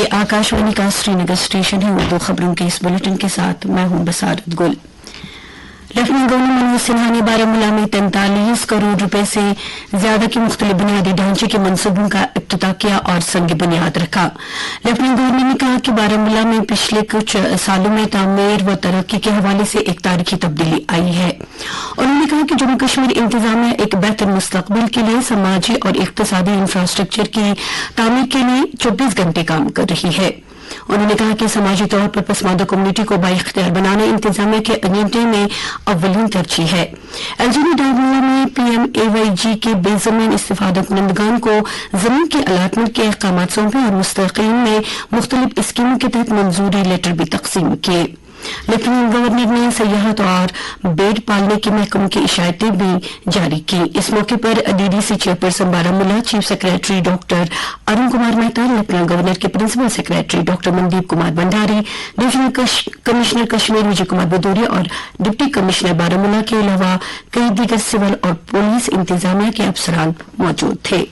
ये आकाशवाणी का श्रीनगर स्टेशन है। उर्दू खबरों के इस बुलेटिन के साथ मैं हूं बसारत गुल। लेफ्टिनेंट गवर्नर मनोज सिन्हा ने बारामूला में 43 करोड़ रुपए से ज्यादा के मुख्तलिफ बुनियादी ढांचे के मंसूबों का इफ्तिताह किया और संग बुनियाद रखा। लेफ्टिनेंट गवर्नर ने कहा कि बारामूला में पिछले कुछ सालों में तामीर व तरक्की के हवाले से एक तारीखी तब्दीली आई है। उन्होंने कहा कि जम्मू कश्मीर इंतजामिया एक बेहतर मुस्तकबिल के लिए समाजी और इक्तिसादी इंफ्रास्ट्रक्चर की तामीर के लिए 24 घंटे काम कर रही है। उन्होंने कहा कि समाजी तौर पर पसमानदा कम्युनिटी को बाइख्तियार बनाना इंतजामिया के एजेंडे में अव्वलीन तरजीह है। एलजीडी डायमंड में PMAYG के बेजमीन इस्तिफादा कुनंदगान को जमीन के अलाटमेंट के अहकाम सौंपे और मुस्तकीम में मुख्तलिफ स्कीमों के तहत मंजूरी लेटर भी तकसीम किए। लेफ्टिनेंट गवर्नर ने सयाहत और बेड पालने के महकमों की इशारतें भी जारी की। इस मौके पर DDC chairperson Baramulla chief secretary doctor Arun Kumar Mehta, lieutenant governor के principal secretary doctor Mandeep Kumar Bhandari, divisional commissioner Kashmir Vijay Kumar Bhadauria और डिप्टी कमिश्नर बारामूला के अलावा कई दीगर सिविल और पुलिस इंतजामिया के अफसरान मौजूद थे।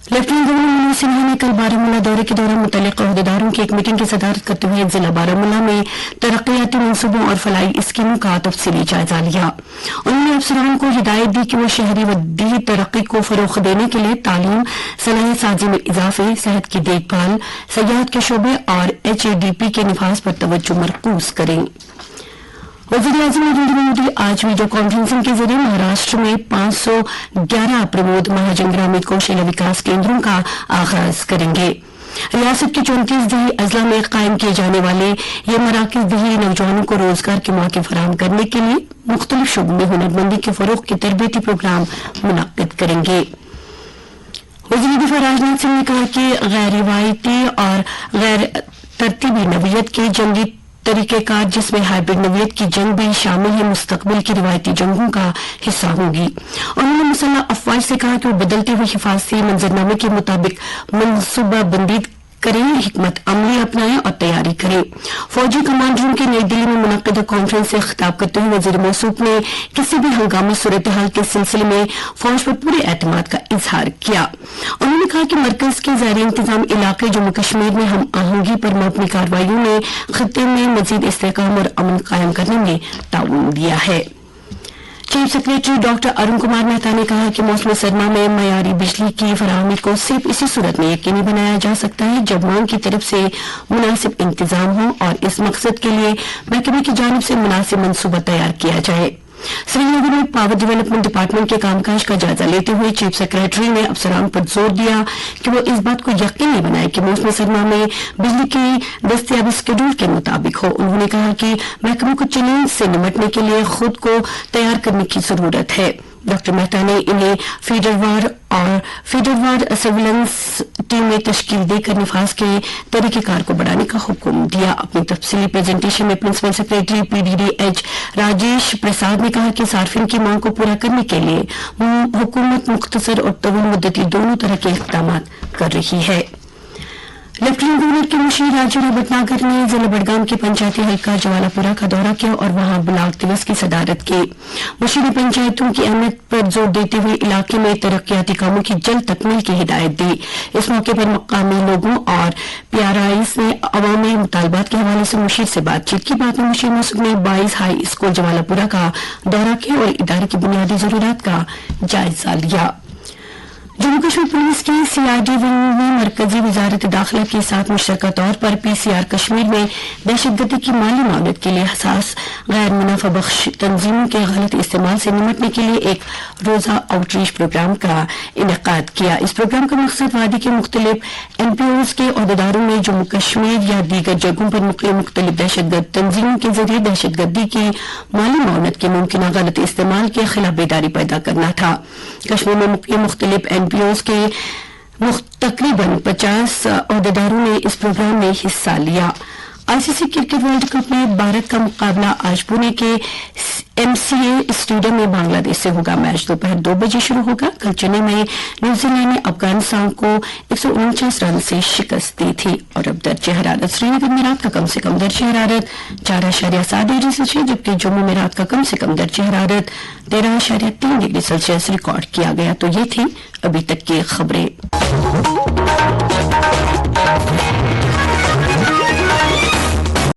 लेफ्टिनेंट गवर्नर मनोज सिन्हा ने कल बारामूला दौरे के दौरान मुतल्लिक़ अहदेदारों की एक मीटिंग की सदारत करते हुए जिला बारामूला में तरक्याती मंसूबों और फलाही स्कीमों का तफसीली जायजा लिया। उन्होंने अफसरान को हिदायत दी कि वो शहरी व दी तरक्की को फरोग़ देने के लिए तालीम, सलाहियत साजी में इजाफे, सेहत की देखभाल, सयाहत के शोबे और HADP के निफाज पर तवज्जो मरकूज करें। वज़ीर-ए-आज़म नरेंद्र मोदी आज वीडियो कॉन्फ्रेंसिंग के जरिए महाराष्ट्र में 511 प्रमोद महाजन ग्रामीण कौशल विकास केंद्रों का आगाज करेंगे। रियासत के 34 दही अजला में कायम किए जाने वाले ये मराकज़ दही नौजवानों को रोजगार के मौके फराहम करने के लिए मुख्तलिफ शोबों में हुनरमंदी के फरोग के तरबीती प्रोग्राम मुनक्किद करेंगे। वज़ीर दिफा राजनाथ सिंह ने कहा कि गैर रिवायती और गैर तरतीबी नवीयत के जंगी तरीक़ेकार जिसमें हाइब्रिड नवीयत की जंग भी शामिल है, मुस्तकबिल की रिवायती जंगों का हिस्सा होंगी। उन्होंने मुसल्लह अफवाज से कहा कि वो बदलते हुए हिफाजती मंजरनामे के मुताबिक मनसूबाबंदी करें, हिकमत अमली अपनाएं और तैयारी करें। फौजी कमांडरों की नई दिल्ली में मुनक्किदा कॉन्फ्रेंस से खिताब करते हुए वज़ीर मौसूफ ने किसी भी हंगामी सूरत हाल के सिलसिले में फौज पर पूरे एतमाद का इजहार किया। उन्होंने कहा कि मरकज के ज़ैर इंतजाम इलाके जम्मू कश्मीर में हम आहंगी पर मबनी कार्रवाइयों ने खित्ते में मजीद इस्तेहकाम और अमन कायम करने में ताउन दिया है। Chief secretary doctor Arun Kumar Mehta ने कहा कि मौसम सरमा में मयारी बिजली की फराहमी को सिर्फ इसी सूरत में यकीनी बनाया जा सकता है जब मांग की तरफ से मुनासिब इंतजाम हो और इस मकसद के लिए महकमे की जानिब से मुनासिब मनसूबा तैयार किया जाए। श्रीनगर में पावर डेवलपमेंट डिपार्टमेंट के कामकाज का जायजा लेते हुए चीफ सेक्रेटरी ने अफसरान पर जोर दिया कि वो इस बात को यकीनी बनाए कि मौसम सरमा में बिजली की दस्तयाबी शेड्यूल के मुताबिक हो। उन्होंने कहा कि महकमे को चैलेंज से निपटने के लिए खुद को तैयार करने की जरूरत है। डॉक्टर मेहता ने इन्हें फीडरवार सर्विलेंस टीमें तश्कील देकर निफाज के तरीक़ेकार को बढ़ाने का हुक्म दिया। अपनी तफसीली प्रेजेंटेशन में प्रिंसिपल सेक्रेटरी PDDH राजेश प्रसाद ने कहा कि सार्फिन की मांग को पूरा करने के लिए हुकूमत मुख्तसर और तवील मुद्दती दोनों तरह के इक़दाम कर रही है। लेफ्टिनेंट गवर्नर के मुशीर राजू भटनागर ने जिला बडगाम के पंचायती हल्का जवालापुरा का दौरा किया और वहां ब्लॉक दिवस की सदारत की। मुशीर ने पंचायतों की अहमियत पर जोर देते हुए इलाके में तरक्याती कामों की जल्द तकमील की हिदायत दी। इस मौके पर मकामी लोगों और PRIs ने अवामी मुतालबात के हवाले से मुशीर से बातचीत की। बाद में मुशीर मसूद ने 22 हाई स्कूल जवालापुरा का दौरा किया और इदारे की बुनियादी जरूरत का जायजा लिया। जम्मू कश्मीर पुलिस की CID विंग में मरकजी वजारत दाखिला के साथ मुश्तरका तौर पर PCR कश्मीर में दहशतगर्दी की माली मामलत के लिए हसास गैर मुनाफा बख्श तंजीमों के गलत इस्तेमाल से निपटने के लिए एक रोजा आउटरीच प्रोग्राम का इनेकाद किया। इस प्रोग्राम का मकसद वादी के मुख्तलिफ NPOs के अहदेदारों में जम्मू कश्मीर या दीगर जगहों पर मुख्तलिफ दहशतगर्द तंजीमों के जरिए दहशतगर्दी की माली मामलत के मुमकिन गलत इस्तेमाल के खिलाफ बेदारी पैदा करना था। कश्मीर में मुख्तलिफ NPOs के तकरीबन 50 अहदेदारों ने इस प्रोग्राम में हिस्सा लिया। ICC क्रिकेट वर्ल्ड कप में भारत का मुकाबला आज पुणे के MCA स्टेडियम में बांग्लादेश से होगा। मैच दोपहर 2 बजे शुरू होगा। कल चेन्नई में न्यूजीलैंड ने अफगानिस्तान को 149 रन से शिकस्त दी थी। और अब दर्जे हरारत श्रीनगर में रात का कम से कम दर्जे हरारत 4.7 डिग्री सेल्सियस, जबकि जम्मू में रात का कम से कम दर्जे हरारत 13.3 डिग्री सेल्सियस रिकॉर्ड किया गया। तो ये थी अभी तक की खबरें।